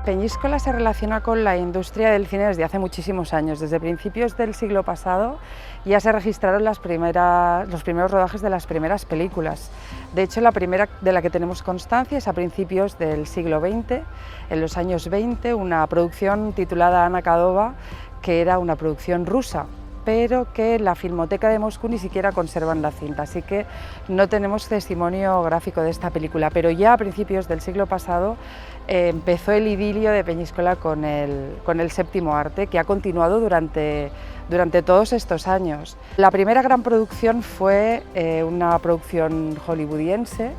Peñíscola se relaciona con la industria del cine desde hace muchísimos años. Desde principios del siglo pasado ya se registraron los primeros rodajes de las primeras películas. De hecho, la primera de la que tenemos constancia es a principios del siglo XX, en los años 20, una producción titulada Anna Kadova, que era una producción rusa, pero que la Filmoteca de Moscú ni siquiera conservan la cinta, así que no tenemos testimonio gráfico de esta película, pero ya a principios del siglo pasado empezó el idilio de Peñíscola con el séptimo arte, que ha continuado durante todos estos años. La primera gran producción fue una producción hollywoodiense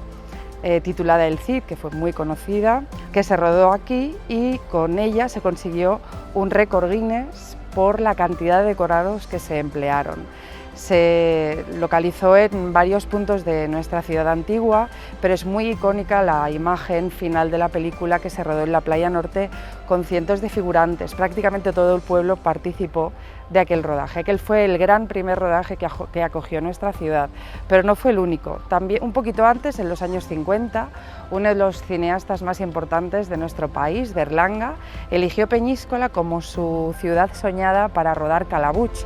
titulada El Cid, que fue muy conocida, que se rodó aquí y con ella se consiguió un récord Guinness por la cantidad de decorados que se emplearon. Se localizó en varios puntos de nuestra ciudad antigua, pero es muy icónica la imagen final de la película, que se rodó en la Playa Norte con cientos de figurantes. Prácticamente todo el pueblo participó de aquel rodaje. Aquel fue el gran primer rodaje que acogió nuestra ciudad, pero no fue el único. También, un poquito antes, en los años 50, uno de los cineastas más importantes de nuestro país, Berlanga, eligió Peñíscola como su ciudad soñada para rodar Calabuch.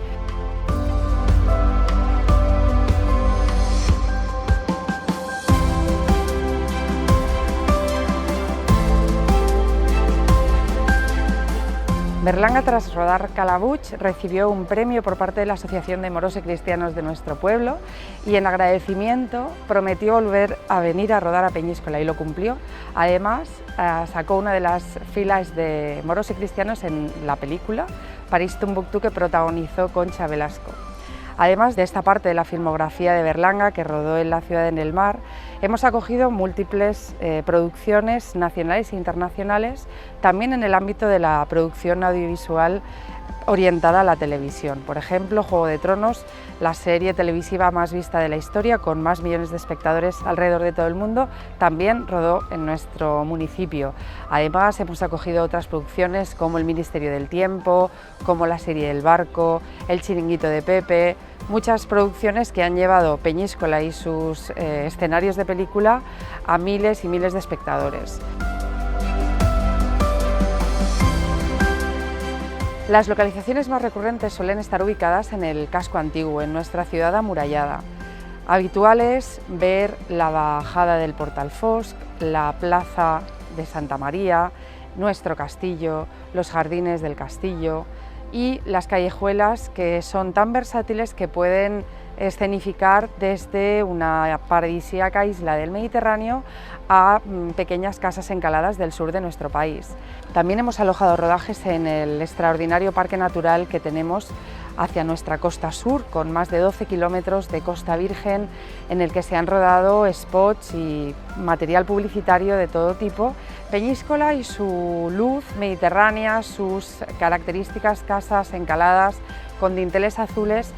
Berlanga, tras rodar Calabuch, recibió un premio por parte de la Asociación de Moros y Cristianos de nuestro pueblo y en agradecimiento prometió volver a venir a rodar a Peñíscola y lo cumplió. Además, sacó una de las filas de moros y cristianos en la película París-Tombuctú, que protagonizó Concha Velasco. Además de esta parte de la filmografía de Berlanga, que rodó en La ciudad en el mar, hemos acogido múltiples producciones nacionales e internacionales, también en el ámbito de la producción audiovisual orientada a la televisión. Por ejemplo, Juego de Tronos, la serie televisiva más vista de la historia, con más millones de espectadores alrededor de todo el mundo, también rodó en nuestro municipio. Además, hemos acogido otras producciones como El Ministerio del Tiempo, como la serie El Barco, El Chiringuito de Pepe, muchas producciones que han llevado Peñíscola y sus escenarios de película a miles y miles de espectadores. Las localizaciones más recurrentes suelen estar ubicadas en el casco antiguo, en nuestra ciudad amurallada. Habitual es ver la bajada del Portal Fosc, la plaza de Santa María, nuestro castillo, los jardines del castillo y las callejuelas, que son tan versátiles que pueden escenificar desde una paradisíaca isla del Mediterráneo a pequeñas casas encaladas del sur de nuestro país. También hemos alojado rodajes en el extraordinario parque natural que tenemos hacia nuestra costa sur, con más de 12 kilómetros de costa virgen, en el que se han rodado spots y material publicitario de todo tipo. Peñíscola y su luz mediterránea, sus características casas encaladas con dinteles azules,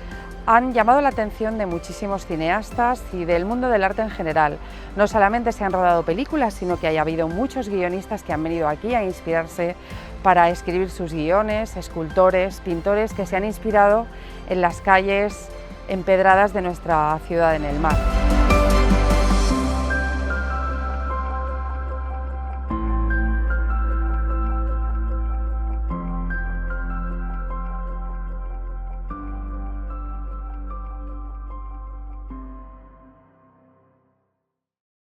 han llamado la atención de muchísimos cineastas y del mundo del arte en general. No solamente se han rodado películas, sino que ha habido muchos guionistas que han venido aquí a inspirarse para escribir sus guiones, escultores, pintores que se han inspirado en las calles empedradas de nuestra ciudad en el mar.